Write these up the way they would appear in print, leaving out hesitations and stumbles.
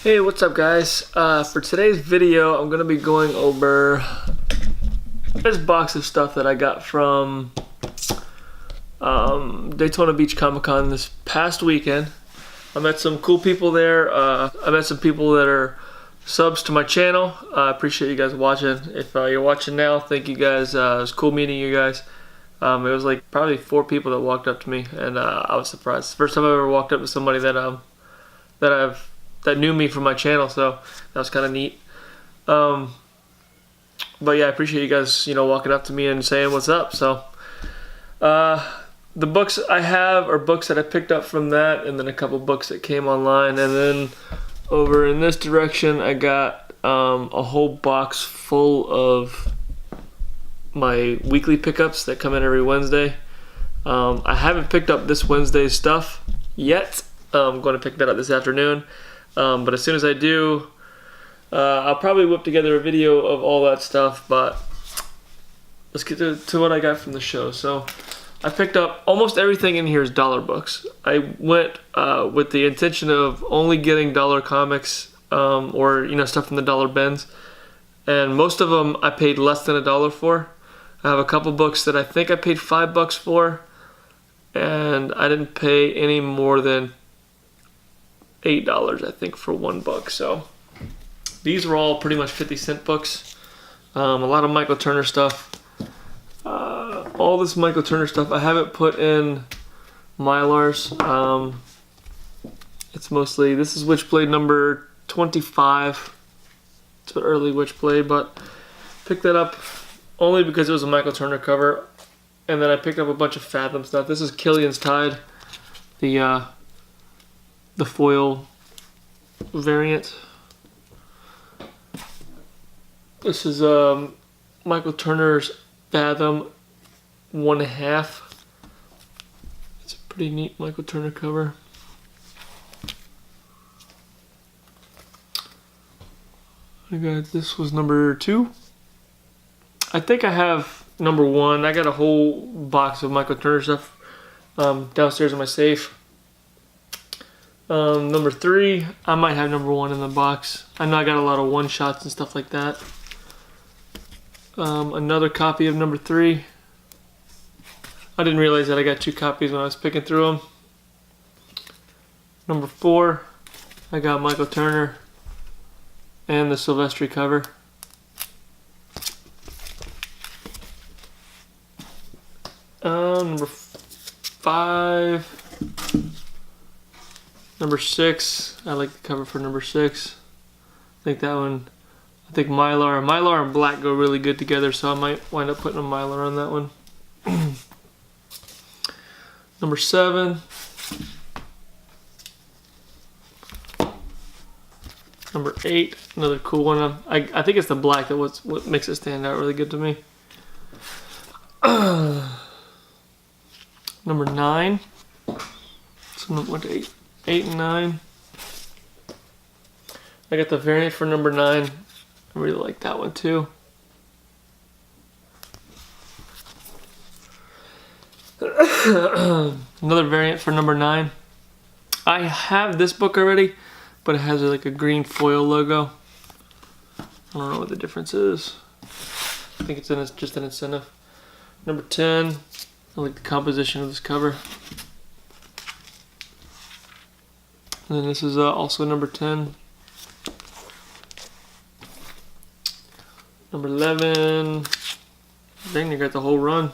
Hey, what's up guys? For today's video, I'm going to be going over this box of stuff that I got from Daytona Beach Comic-Con this past weekend. I met some cool people there. I met some people that are subs to my channel. I appreciate you guys watching. If you're watching now, thank you guys. It was cool meeting you guys. It was like probably 4 people that walked up to me, and I was surprised. First time I ever walked up to somebody that knew me from my channel, so that was kind of neat. But yeah, I appreciate you guys, walking up to me and saying what's up. So the books I have are books that I picked up from that, and then a couple books that came online, and then over in this direction I got a whole box full of my weekly pickups that come in every Wednesday. I haven't picked up this Wednesday's stuff yet. I'm going to pick that up this afternoon. But as soon as I do, I'll probably whip together a video of all that stuff. But let's get to what I got from the show. So I picked up almost everything in here is dollar books. I went with the intention of only getting dollar comics or stuff from the dollar bins, and most of them I paid less than $1 for. I have a couple books that I think I paid $5 for, and I didn't pay any more than $8 I think for one book. So these were all pretty much 50-cent books. A lot of Michael Turner stuff. All this Michael Turner stuff I haven't put in Mylars. It's mostly, this is Witchblade number 25. It's an early Witchblade, but picked that up only because it was a Michael Turner cover. And then I picked up a bunch of Fathom stuff. This is Killian's Tide, the foil variant. This is Michael Turner's Fathom 1/2. It's a pretty neat Michael Turner cover. This was number 2. I think I have number 1. I got a whole box of Michael Turner stuff downstairs in my safe. Number 3, I might have number 1 in the box. I know I got a lot of one-shots and stuff like that. Another copy of number 3. I didn't realize that I got 2 copies when I was picking through them. Number 4, I got Michael Turner and the Silvestri cover. Number 5. Number 6, I like the cover for number 6. I think that one, Mylar and black go really good together, so I might wind up putting a Mylar on that one. Number 7. Number 8, another cool one. I think it's the black that what makes it stand out really good to me. Number 9. So what, 8 and 9. I got the variant for number 9. I really like that one too. Another variant for number 9. I have this book already, but it has like a green foil logo. I don't know what the difference is. I think it's just an incentive. Number 10. I like the composition of this cover. And then this is also number 10. Number 11. Dang, you got the whole run.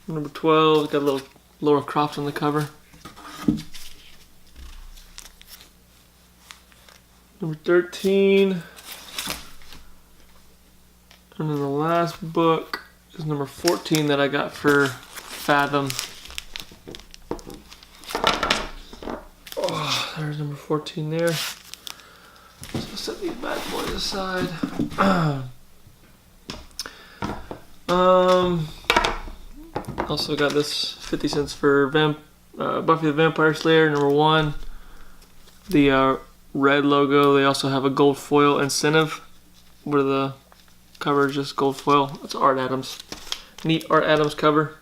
Number 12, got a little Laura Croft on the cover. Number 13. And then the last book is number 14 that I got for Fathom. Oh, there's number 14 there. So I'll set these bad boys aside. Also got this 50 cents for Buffy the Vampire Slayer number 1. The red logo. They also have a gold foil incentive where the cover is just gold foil. It's Art Adams. Neat Art Adams cover.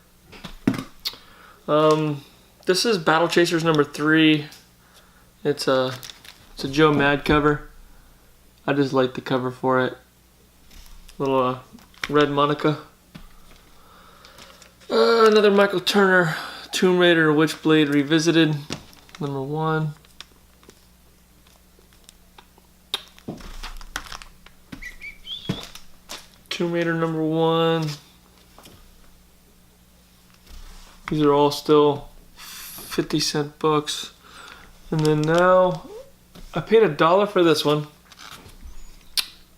This is Battle Chasers number 3. It's a It's a Joe Mad cover. I just like the cover for it. Little red Monica. Another Michael Turner, Tomb Raider Witchblade Revisited, number 1. Tomb Raider number 1. These are all still 50-cent books. And then now, I paid $1 for this one.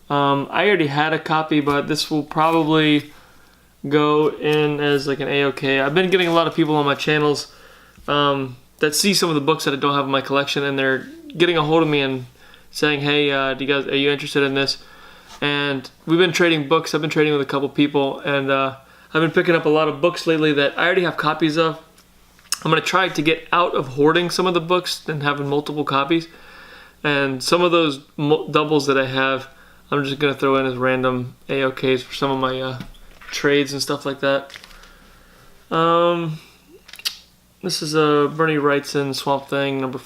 I already had a copy, but this will probably go in as like an A-OK. I've been getting a lot of people on my channels that see some of the books that I don't have in my collection, and they're getting a hold of me and saying, hey, are you interested in this? And we've been trading books. I've been trading with a couple people, and I've been picking up a lot of books lately that I already have copies of. I'm going to try to get out of hoarding some of the books and having multiple copies. And some of those doubles that I have, I'm just going to throw in as random A-OKs for some of my trades and stuff like that. This is a Bernie Wrightson Swamp Thing number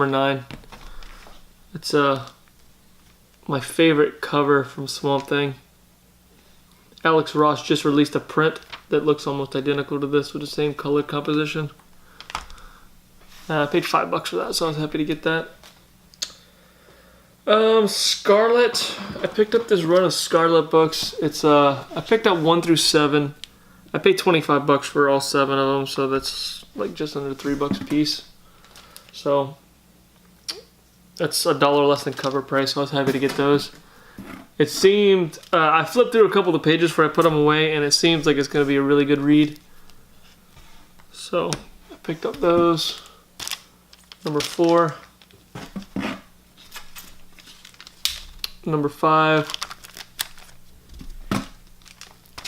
9. It's my favorite cover from Swamp Thing. Alex Ross just released a print that looks almost identical to this with the same color composition. I paid $5 for that, so I was happy to get that. Scarlet. I picked up this run of Scarlet books. It's I picked up 1 through 7. I paid $25 for all 7 of them, so that's like just under $3 a piece. So that's $1 less than cover price, so I was happy to get those. It seemed, I flipped through a couple of the pages before I put them away, and it seems like it's going to be a really good read. So I picked up those. Number 4. Number 5.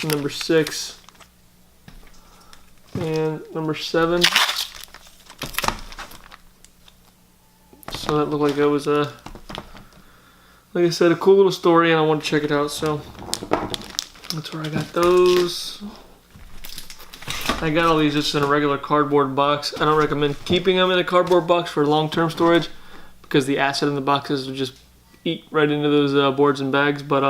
Number 6. And number 7. So that looked like it was a, like I said, a cool little story, and I want to check it out, so that's where I got those. I got all these just in a regular cardboard box. I don't recommend keeping them in a cardboard box for long-term storage because the acid in the boxes will just eat right into those boards and bags, but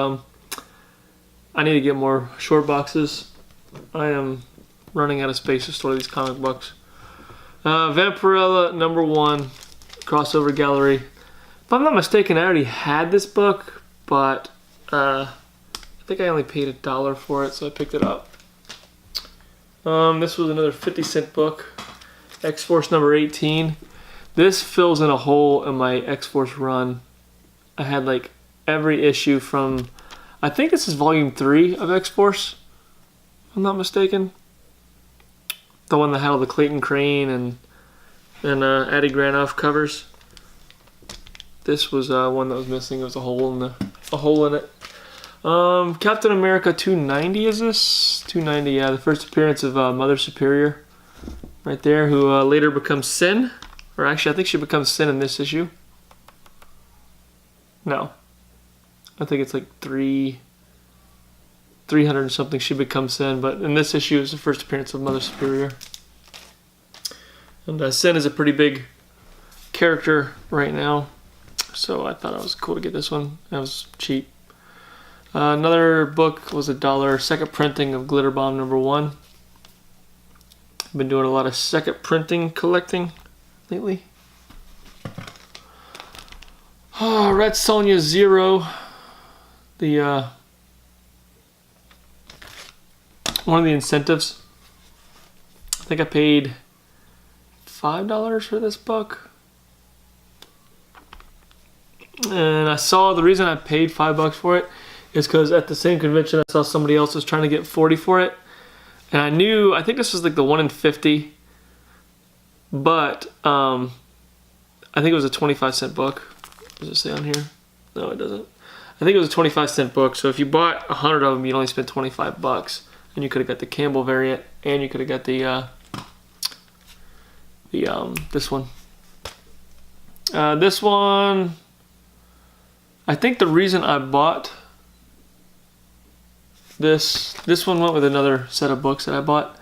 I need to get more short boxes. I am running out of space to store these comic books. Vampirella number 1, crossover gallery. If I'm not mistaken, I already had this book, but I think I only paid $1 for it, so I picked it up. This was another 50-cent book, X-Force number 18. This fills in a hole in my X-Force run. I had like every issue from, I think this is volume 3 of X-Force, if I'm not mistaken. The one that had all the Clayton Crane and Addie Granoff covers. This was one that was missing. It was a hole in it. Captain America 290 is this? 290, yeah. The first appearance of Mother Superior, right there, who later becomes Sin. Or actually, I think she becomes Sin in this issue. No, I think it's like 300 and something. She becomes Sin, but in this issue is the first appearance of Mother Superior. And Sin is a pretty big character right now, so I thought it was cool to get this one. That was cheap. Another book was $1, second printing of Glitter Bomb number 1. I've been doing a lot of second printing collecting lately. Red Sonja Zero, the one of the incentives. I think I paid $5 for this book. And I saw the reason I paid $5 for it is because at the same convention I saw somebody else was trying to get 40 for it. And I think this was like the 1 in 50. But I think it was a 25-cent book. Does it say on here? No, it doesn't. I think it was a 25-cent book. So if you bought 100 of them, you'd only spend $25. And you could have got the Campbell variant, and you could have got this one. This one, I think the reason I bought this one went with another set of books that I bought.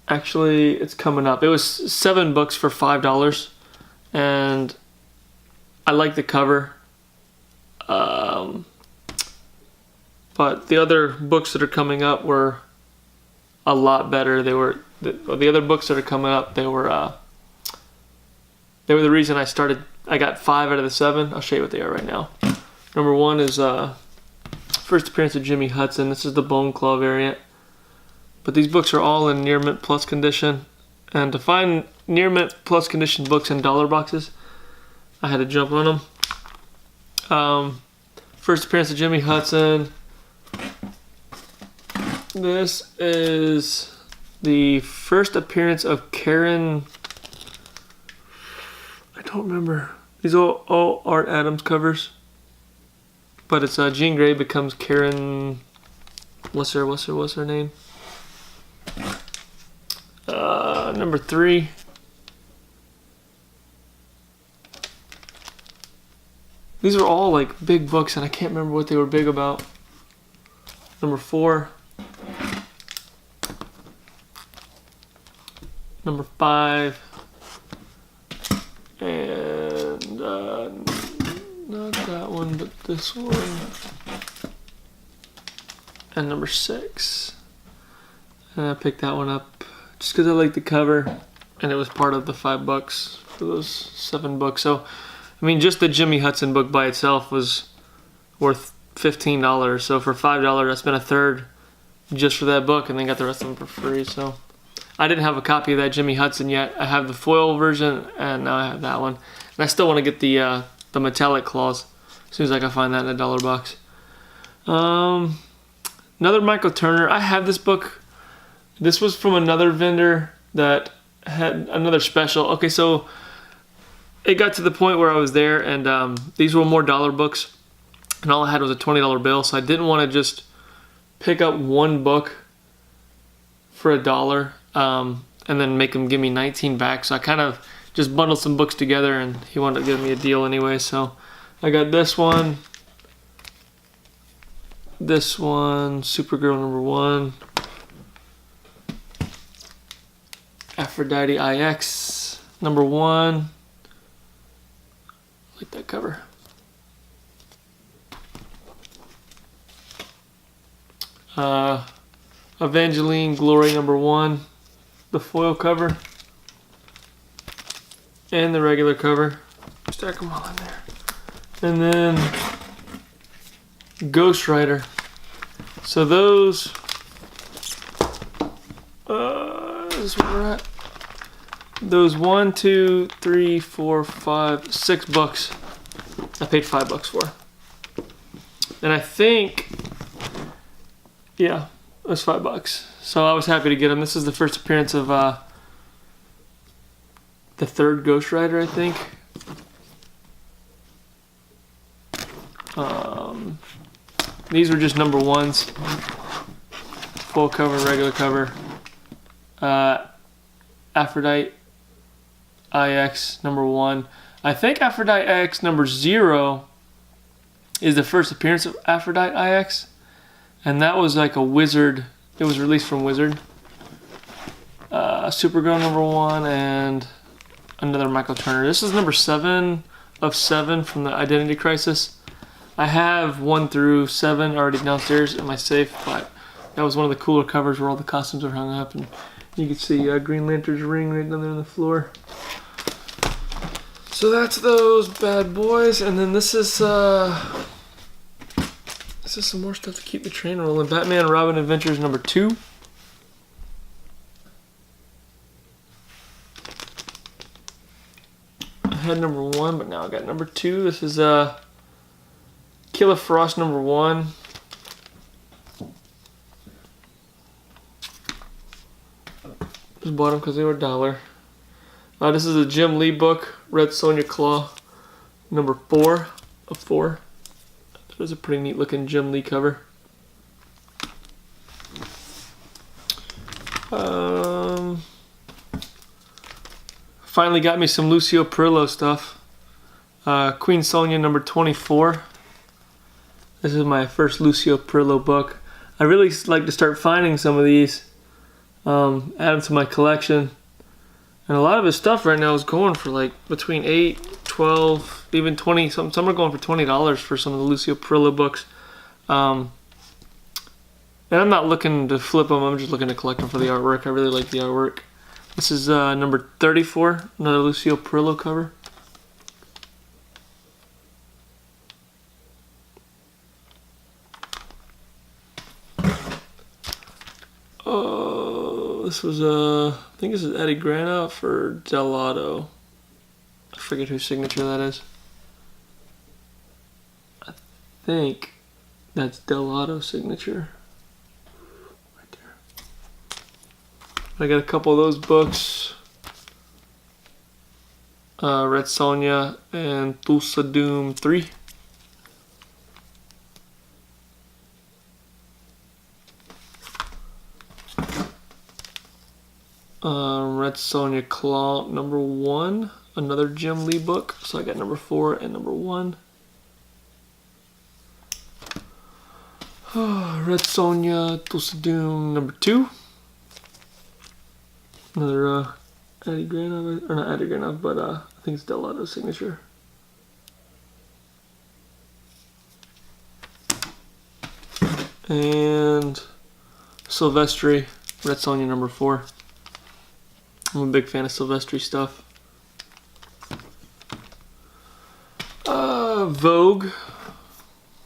Actually, it's coming up. It was 7 books for $5, and I like the cover. But the other books that are coming up were a lot better. The other books that are coming up, they were the reason I got 5 out of the 7. I'll show you what they are right now. Number 1 is first appearance of Jimmy Hudson. This is the Bone Claw variant. But these books are all in near mint plus condition. And to find near mint plus condition books in dollar boxes, I had to jump on them. First appearance of Jimmy Hudson. This is the first appearance of Karen. I don't remember. These are all Art Adams covers. But it's Jean Grey becomes Karen. What's her name? Number 3. These are all like big books, and I can't remember what they were big about. Number 4. Number 5. And not that one, but this one. And number 6. And I picked that one up just because I like the cover, and it was part of the $5 for those 7 books. So, I mean, just the Jimmy Hudson book by itself was worth $15. So for $5, I spent a third just for that book, and then got the rest of them for free. So I didn't have a copy of that Jimmy Hudson yet. I have the foil version, and now I have that one. And I still want to get the metallic claws as soon as I can find that in a dollar box. Another Michael Turner. I have this book. This was from another vendor that had another special. Okay, so it got to the point where I was there, and these were more dollar books, and all I had was a $20 bill, so I didn't want to just pick up one book for $1 and then make him give me 19 back. So I kind of just bundled some books together, and he wanted to give me a deal anyway. So I got this one, Supergirl number 1, Aphrodite IX number 1. I like that cover. Evangeline Glory number 1, the foil cover, and the regular cover. Stack them all in there. And then Ghost Rider. So those, this is where we're at. Those 1, 2, 3, 4, 5, 6 books I paid $5 for. And I think, yeah, it was $5. So I was happy to get them. This is the first appearance of the 3rd Ghost Rider, I think. These were just number 1s. Full cover, regular cover. Aphrodite IX number 1. I think Aphrodite IX number 0 is the first appearance of Aphrodite IX. And that was like a Wizard. It was released from Wizard. Supergirl number 1 and another Michael Turner. This is number 7 of 7 from the Identity Crisis. I have 1 through 7 already downstairs in my safe, but that was one of the cooler covers where all the costumes are hung up, and you can see Green Lantern's ring right down there on the floor. So that's those bad boys, and then this is some more stuff to keep the train rolling. Batman Robin Adventures number 2. I had number 1, but now I got number 2. This is Killer Frost number 1. Just bought them because they were $1. This is a Jim Lee book, Red Sonja Claw number 4 of 4. That is a pretty neat looking Jim Lee cover. Finally got me some Lucio Parrillo stuff. Queen Sonja number 24. This is my first Lucio Parrillo book. I really like to start finding some of these, add them to my collection. And a lot of his stuff right now is going for like between 8, 12, even 20. Some are going for $20 for some of the Lucio Parrillo books. And I'm not looking to flip them. I'm just looking to collect them for the artwork. I really like the artwork. This is number 34, another Lucio Parrillo cover. This was I think this is Eddie Grana for Delotto. I forget whose signature that is. I think that's Delotto's signature. Right there. I got a couple of those books. Red Sonja and Thulsa Doom 3. Red Sonja Claw number 1, another Jim Lee book. So I got number 4 and number 1. Red Sonja Thulsa Doom number 2. Another Eddie Grana, or not Eddie Grana, but I think it's Delotto's signature. And Silvestri, Red Sonja number 4. I'm a big fan of Silvestri stuff. Vogue,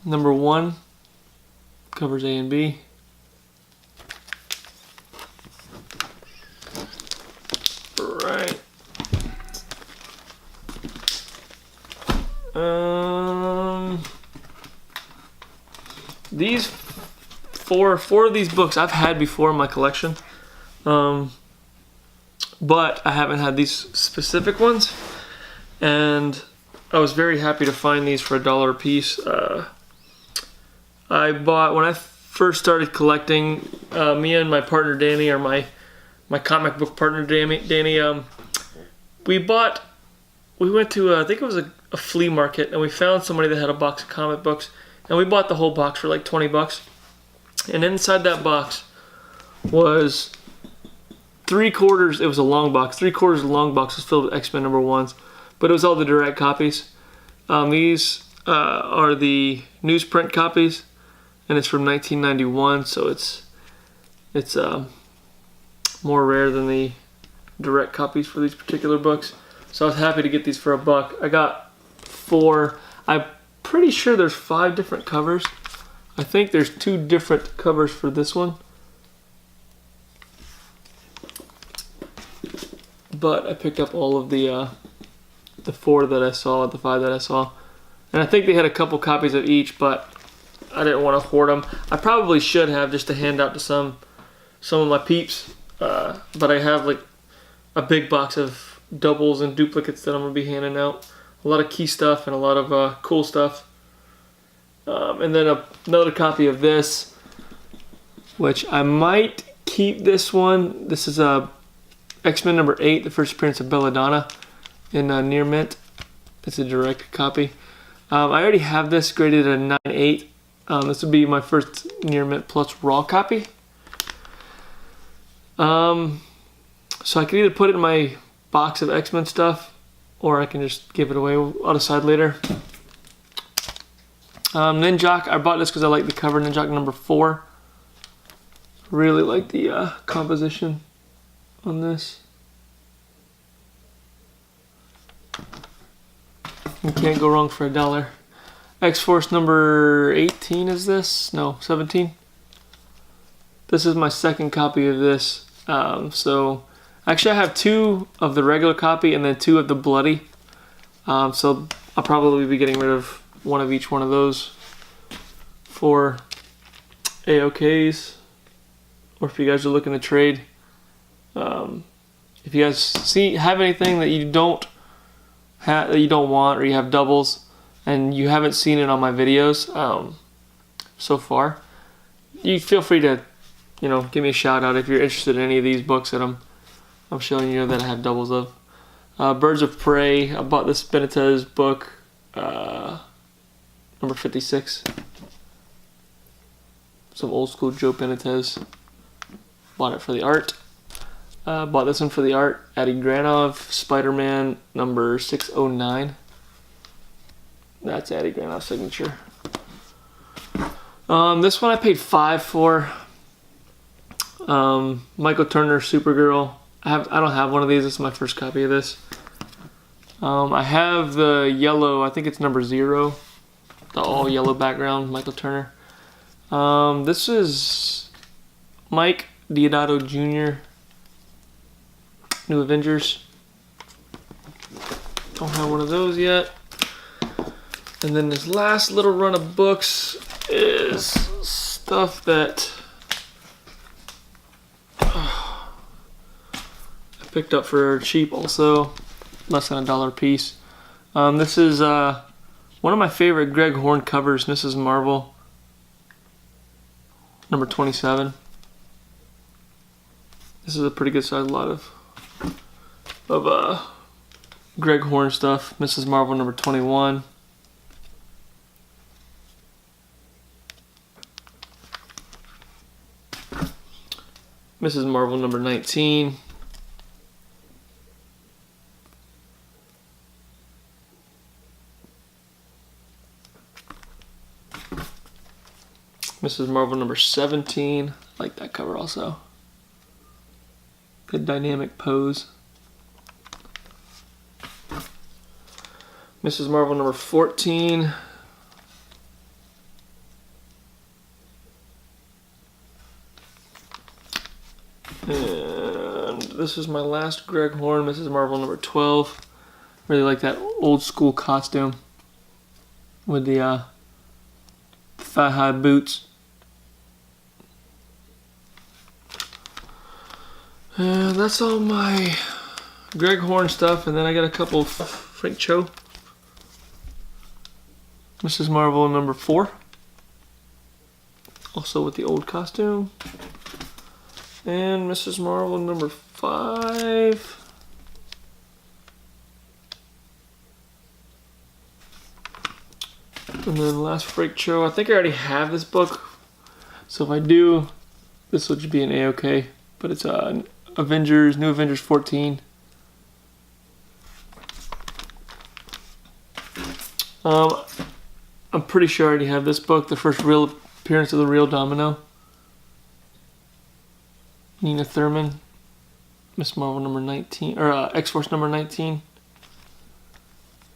number 1, covers A and B. Right. These four of these books I've had before in my collection. But I haven't had these specific ones, and I was very happy to find these for $1 a piece. I bought, when I first started collecting, me and my partner Danny, or my comic book partner Danny, we went to, I think it was a flea market, and we found somebody that had a box of comic books, and we bought the whole box for like $20. And inside that box was 3/4, it was a long box, 3/4 of the long box was filled with X-Men number 1s, but it was all the direct copies. These are the newsprint copies, and it's from 1991, so it's more rare than the direct copies for these particular books. So I was happy to get these for $1. I got 4. I'm pretty sure there's 5 different covers. I think there's 2 different covers for this one. But I picked up all of the 4 that I saw, the 5 that I saw. And I think they had a couple copies of each, but I didn't want to hoard them. I probably should have, just to hand out to some of my peeps. But I have like a big box of doubles and duplicates that I'm going to be handing out. A lot of key stuff and a lot of cool stuff. And then another copy of this, which I might keep this one. This is X-Men number 8, the first appearance of Belladonna in Near Mint. It's a direct copy. I already have this graded at a 9.8. This would be my first Near Mint Plus raw copy. So I could either put it in my box of X-Men stuff, or I can just give it away. I'll decide later. Ninjak, I bought this because I like the cover. Ninjak number 4. Really like the composition on this. You can't go wrong for $1. X-Force number 18 is this? No, 17. This is my second copy of this. So actually I have 2 of the regular copy and then 2 of the bloody. So I'll probably be getting rid of one of each one of those for AOKs, or if you guys are looking to trade. If you guys have anything that you don't want, or you have doubles and you haven't seen it on my videos so far, you feel free to give me a shout out if you're interested in any of these books that I'm showing you that I have doubles of. Birds of Prey, I bought this Benitez book, number 56. Some old school Joe Benitez. Bought it for the art. Bought this one for the art. Adi Granov, Spider-Man number 609. That's Adi Granov's signature. This one I paid $5 for. Michael Turner, Supergirl. I don't have one of these. This is my first copy of this. I have the yellow. I think it's number 0. The all yellow background, Michael Turner. This is Mike Deodato Jr. New Avengers. Don't have one of those yet. And then this last little run of books is stuff that I picked up for cheap also, less than $1 a piece. This is one of my favorite Greg Horn covers, Mrs. Marvel, number 27. This is a pretty good sized lot of Greg Horn stuff. Mrs. Marvel number 21. Mrs. Marvel number 19. Mrs. Marvel number 17. I like that cover also. Good dynamic pose. Mrs. Marvel number 14. And this is my last Greg Horn, Mrs. Marvel number 12. Really like that old school costume with the thigh-high boots. And that's all my Greg Horn stuff. And then I got a couple of Frank Cho. Mrs. Marvel number 4. Also with the old costume. And Mrs. Marvel number 5. And then last Frank Cho. I think I already have this book. So if I do, this will just be an A-OK. But it's Avengers, New Avengers 14. I'm pretty sure I already have this book, the first real appearance of the real Domino. Nina Thurman, Miss Marvel number 19, or X-Force number 19.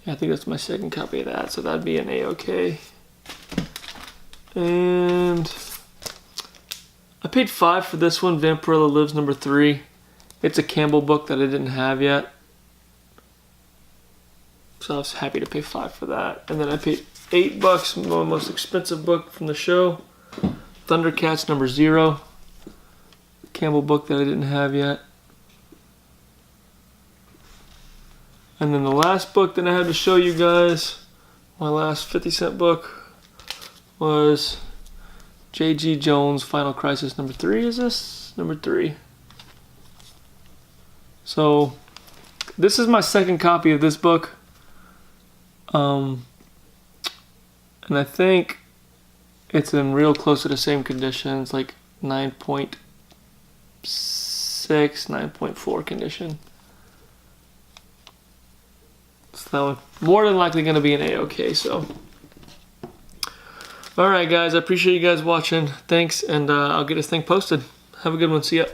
Yeah, I think that's my second copy of that, so that'd be an A-OK. And I paid $5 for this one, Vampirella Lives number 3. It's a Campbell book that I didn't have yet. So I was happy to pay $5 for that. And then I paid $8, my most expensive book from the show, Thundercats number 0. Campbell book that I didn't have yet. And then the last book that I had to show you guys, my last 50-cent book, was J.G. Jones Final Crisis number 3. Is this? Number 3. So this is my second copy of this book. And I think it's in real close to the same conditions, like 9.6, 9.4 condition. So that one more than likely going to be an A-OK. So, all right, guys, I appreciate you guys watching. Thanks, and I'll get this thing posted. Have a good one. See ya.